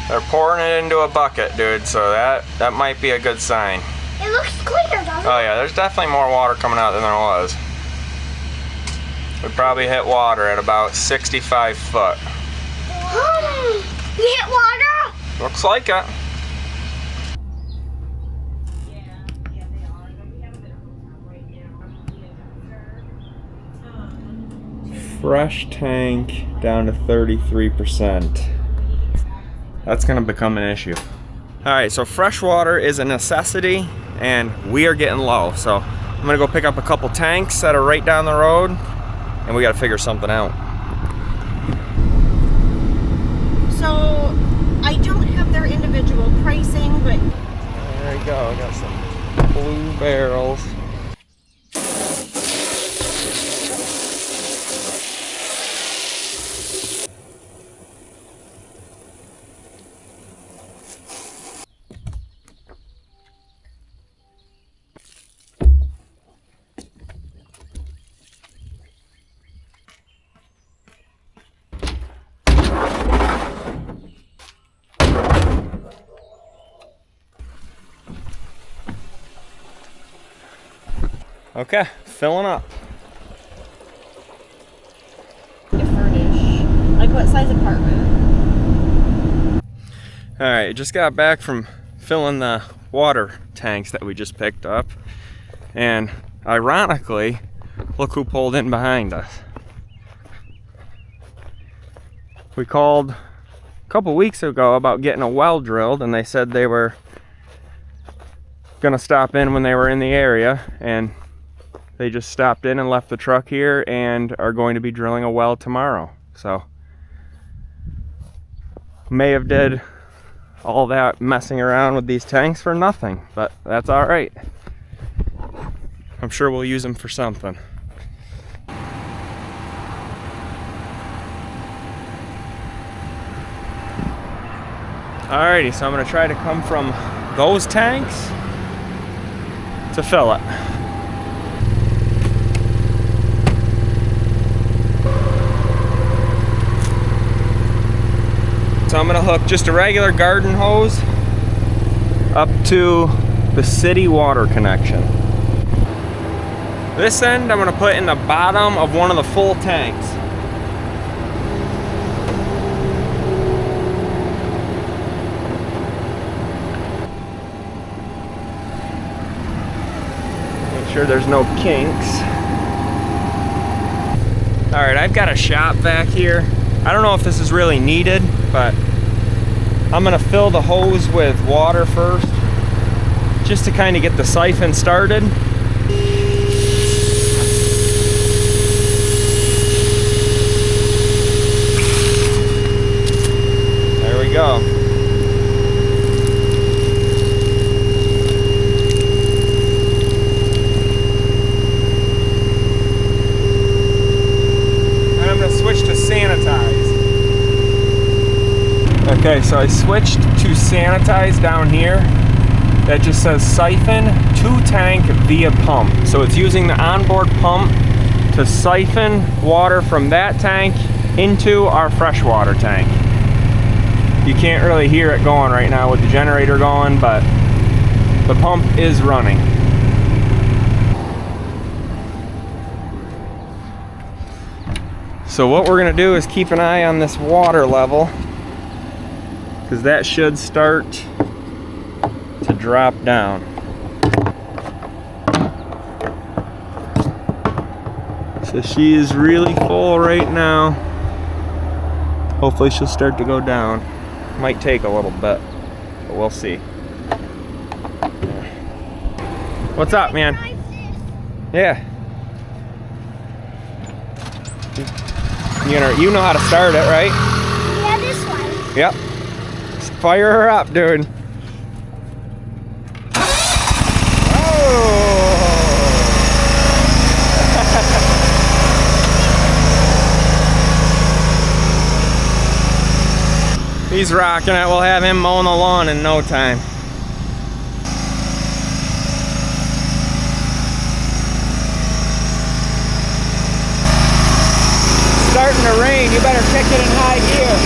They're pouring it into a bucket, dude, so that might be a good sign. It looks clear, doesn't it? Oh yeah, there's definitely more water coming out than there was. We probably hit water at about 65 foot. We hit water? Looks like it. Fresh tank down to 33%. That's gonna become an issue. All right, so fresh water is a necessity and we are getting low. So I'm gonna go pick up a couple tanks that are right down the road and we gotta figure something out. So I don't have their individual pricing, but there you go, I got some blue barrels. Okay, filling up. to furnish. Like what size apartment? All right, just got back from filling the water tanks that we just picked up. And ironically, look who pulled in behind us. We called a couple weeks ago about getting a well drilled and they said they were gonna stop in when they were in the area, and they just stopped in and left the truck here and are going to be drilling a well tomorrow. So may have did all that messing around with these tanks for nothing, but that's all right. I'm sure we'll use them for something. Alrighty, so I'm gonna try to come from those tanks to fill it. So I'm gonna hook just a regular garden hose up to the city water connection. This end I'm gonna put in the bottom of one of the full tanks. Make sure there's no kinks. All right, I've got a shop vac here. I don't know if this is really needed, but I'm gonna fill the hose with water first, just to kind of get the siphon started. There we go. And I'm gonna switch to sanitize. Okay, so I switched to sanitize down here. That just says siphon to tank via pump. So it's using the onboard pump to siphon water from that tank into our freshwater tank. You can't really hear it going right now with the generator going, but the pump is running. So what we're gonna do is keep an eye on this water level, because that should start to drop down. So she is really full right now. Hopefully she'll start to go down. Might take a little bit, but we'll see. What's up, man? Yeah. You know how to start it, right? Yeah, this one. Yep. Just fire her up, dude. He's rocking it. We'll have him mowing the lawn in no time. Starting to rain. You better kick it in high gear.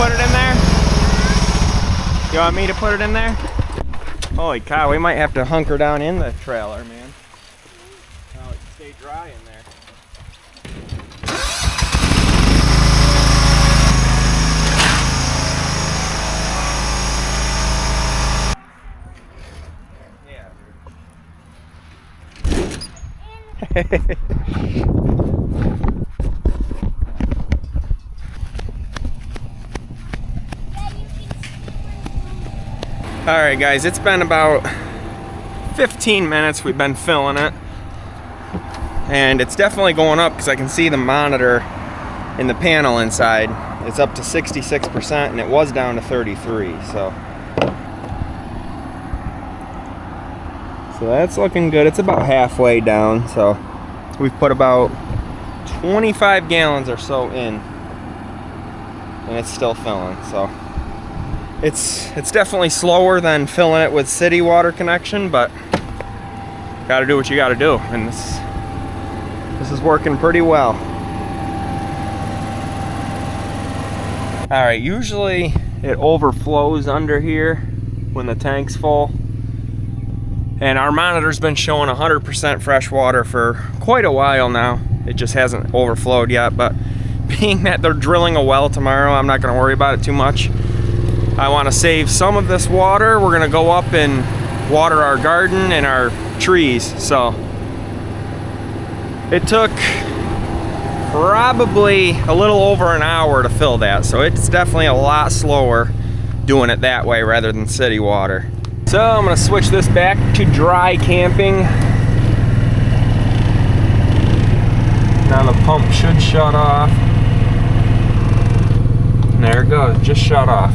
put it in there? You want me to put it in there? Holy cow, we might have to hunker down in the trailer, man. Now it can stay dry in there. Alright guys, it's been about 15 minutes we've been filling it. And it's definitely going up because I can see the monitor in the panel inside. It's up to 66% and it was down to 33, so that's looking good. It's about halfway down, so we've put about 25 gallons or so in, and it's still filling. So it's definitely slower than filling it with city water connection, but gotta do what you gotta do, and this is working pretty well. All right, usually it overflows under here when the tank's full. And our monitor's been showing 100% fresh water for quite a while now. It just hasn't overflowed yet, but being that they're drilling a well tomorrow, I'm not gonna worry about it too much. I wanna save some of this water. We're gonna go up and water our garden and our trees. So it took probably a little over an hour to fill that. So it's definitely a lot slower doing it that way rather than city water. So I'm gonna switch this back to dry camping. Now the pump should shut off. And there it goes, just shut off.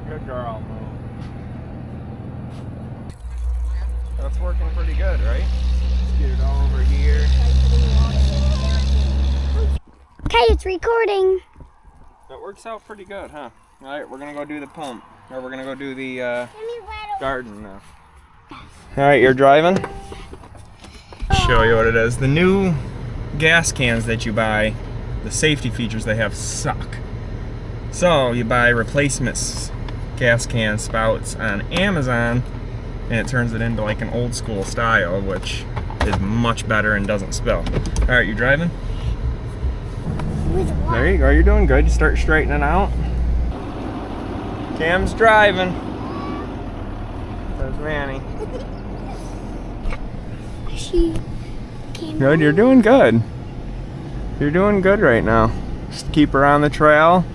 Good girl, move. That's working pretty good, right? Let's get it all over here. Okay, it's recording. That works out pretty good, huh? All right, we're gonna go do the pump, or we're gonna go do the garden now. All right, you're driving? Show you what it is. The new gas cans that you buy, the safety features they have suck. So you buy replacements gas can spouts on Amazon and it turns it into like an old school style, which is much better and doesn't spill. All right, you driving? There you go, you're doing good. You start straightening out. Cam's driving. Says Manny. Good, you're doing good. You're doing good right now. Just keep her on the trail.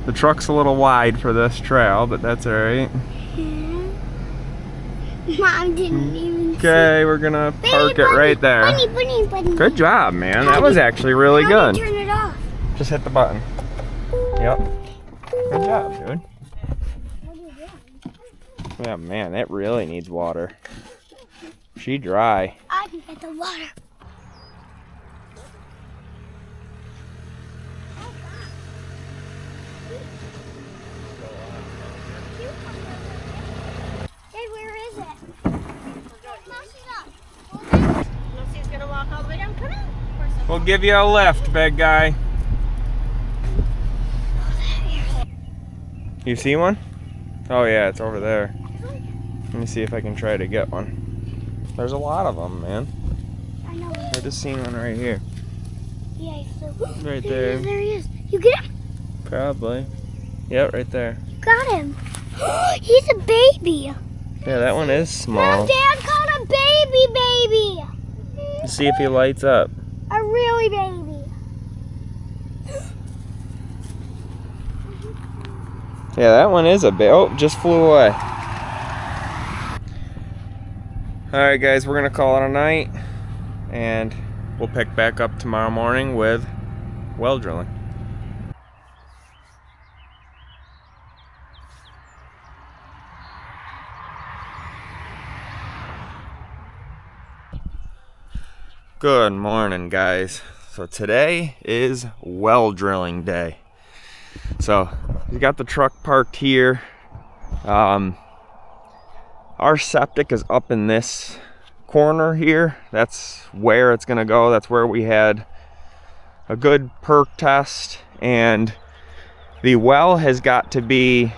The truck's a little wide for this trail, but that's alright. Mom didn't even Okay, we're gonna park it right there. Bunny. Good job, man. That was actually really How good. do you turn it off? Just hit the button. Yep. Good job, dude. What are you doing? Yeah, man, that really needs water. She dry. I can get the water. Dad, where is it? Lucy's gonna walk all the way down. Come on. We'll give you a lift, big guy. You see one? Oh yeah, it's over there. Let me see if I can try to get one. There's a lot of them, man. I know. I just seen one right here. Yeah, I flew. Right There there. he is. There he is. You get him? Probably. Yep, right there. You got him. He's a baby. Yeah, that one is small. Dad caught a baby. Let's see if he lights up. A really baby. Yeah, that one is a bit. Oh, just flew away. Alright guys, we're gonna call it a night and we'll pick back up tomorrow morning with well drilling. Good morning, guys. So today is well drilling day. So we got the truck parked here. Our septic is up in this corner here. That's where it's gonna go. That's where we had a good perk test, and the well has got to be,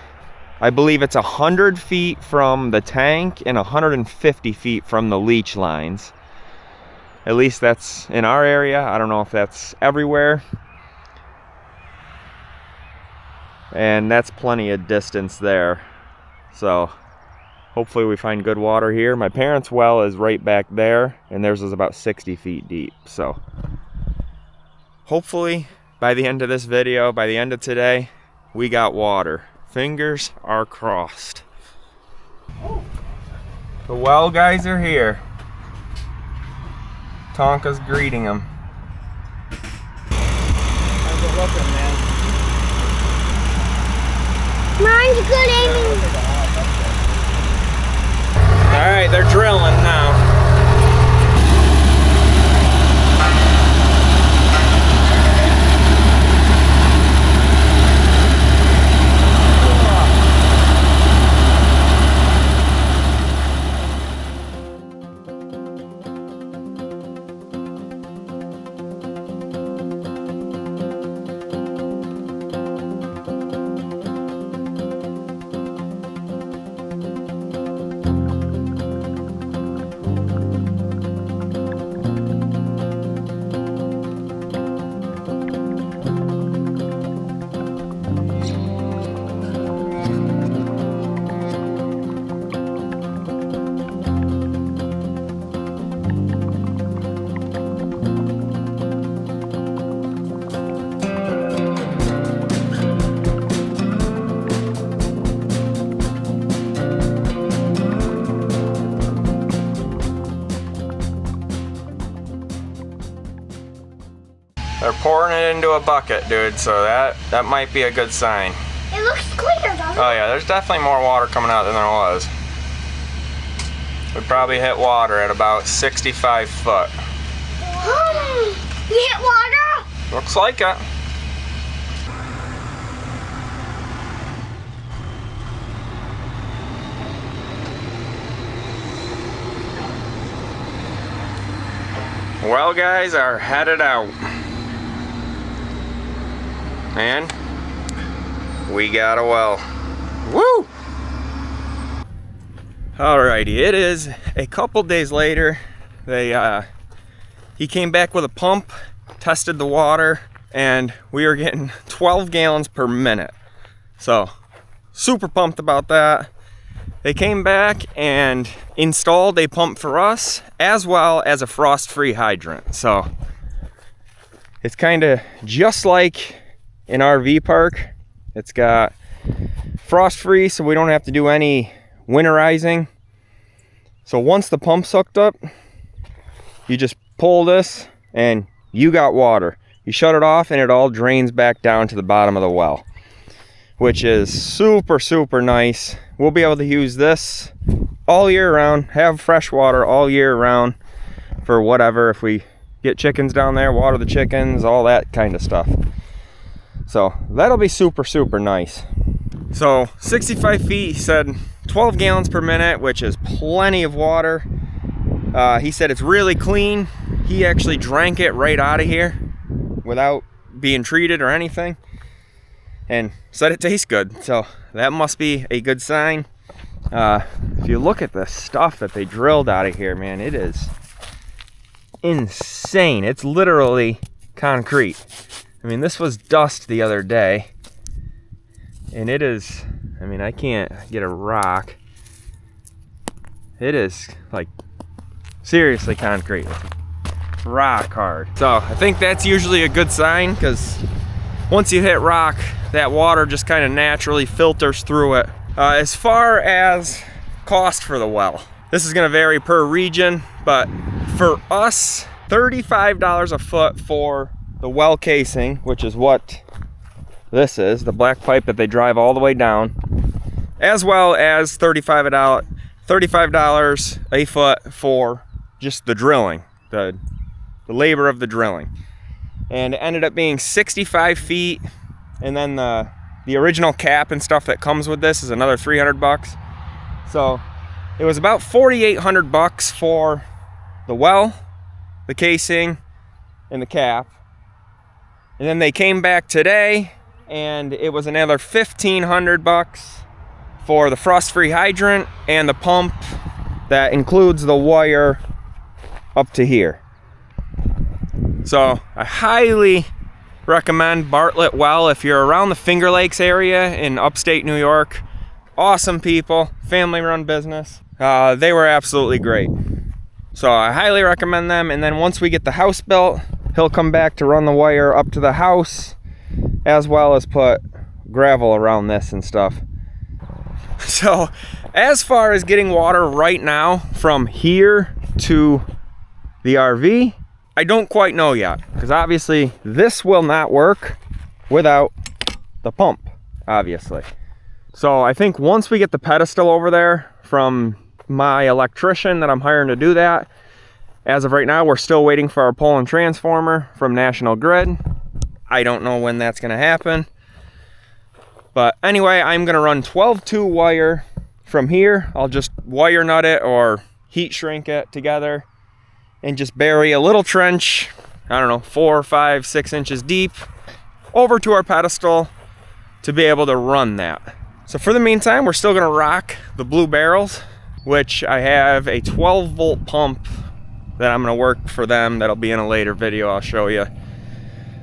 I believe it's 100 feet from the tank and 150 feet from the leach lines. At least that's in our area. I don't know if that's everywhere. And that's plenty of distance there. So hopefully we find good water here. My parents' well is right back there, and theirs is about 60 feet deep. So hopefully by the end of this video, by the end of today, we got water. Fingers are crossed. The well guys are here. Tonka's greeting them. How's it looking, man? Mine's good, Amy. All right, they're drilling now. They're pouring it into a bucket, dude, so that might be a good sign. It looks clear, doesn't it? Oh yeah, there's definitely more water coming out than there was. We probably hit water at about 65 foot. You hit water? Looks like it. Well, guys are headed out. And we got a well. Woo! Alrighty, it is a couple days later. He came back with a pump, tested the water, and we were getting 12 gallons per minute. So, super pumped about that. They came back and installed a pump for us, as well as a frost-free hydrant. So, it's kind of just like an RV park. It's got frost-free, so we don't have to do any winterizing. So once the pump's hooked up, you just pull this and you got water. You shut it off and it all drains back down to the bottom of the well, which is super, super nice. We'll be able to use this all year round, have fresh water all year round for whatever. If we get chickens down there, water the chickens, all that kind of stuff. So that'll be super, super nice. So 65 feet, he said 12 gallons per minute, which is plenty of water. He said it's really clean. He actually drank it right out of here without being treated or anything, and said it tastes good. So that must be a good sign. If you look at the stuff that they drilled out of here, man, it is insane. It's literally concrete. I mean, this was dust the other day, and it is, I mean, I can't get a rock. It is like seriously concrete, rock hard. So I think that's usually a good sign, because once you hit rock, that water just kind of naturally filters through it. As far as cost for the well, this is going to vary per region, but for us, $35 a foot for the well casing, which is what this is, the black pipe that they drive all the way down, as well as $35 a foot for just the drilling, the the labor of the drilling. And it ended up being 65 feet, and then the original cap and stuff that comes with this is another 300 bucks. So it was about 4,800 bucks for the well, the casing, and the cap. And then they came back today and it was another 1,500 bucks for the frost-free hydrant and the pump that includes the wire up to here. So I highly recommend Bartlett Well if you're around the Finger Lakes area in upstate New York. Awesome people, family-run business. They were absolutely great. So I highly recommend them. And then once we get the house built, he'll come back to run the wire up to the house, as well as put gravel around this and stuff. So as far as getting water right now from here to the RV, I don't quite know yet, because obviously this will not work without the pump, obviously. So I think once we get the pedestal over there from my electrician that I'm hiring to do that, as of right now, we're still waiting for our pole and transformer from National Grid. I don't know when that's gonna happen. But anyway, I'm gonna run 12-2 wire from here. I'll just wire nut it or heat shrink it together and just bury a little trench, I don't know, 4, 5, 6 inches deep over to our pedestal to be able to run that. So for the meantime, we're still gonna rock the blue barrels, which I have a 12-volt pump that I'm gonna work for them. That'll be in a later video, I'll show you.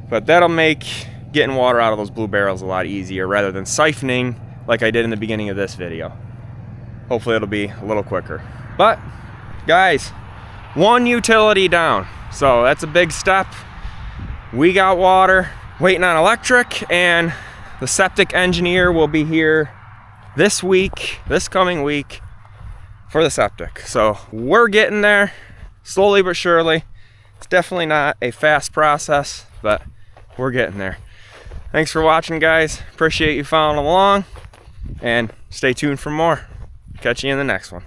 But that'll make getting water out of those blue barrels a lot easier rather than siphoning like I did in the beginning of this video. Hopefully it'll be a little quicker. But guys, 1 utility down. So that's a big step. We got water, waiting on electric, and the septic engineer will be here this week, this coming week, for the septic. So we're getting there slowly but surely. It's definitely not a fast process, but we're getting there. Thanks for watching, guys. Appreciate you following along, and stay tuned for more. Catch you in the next one.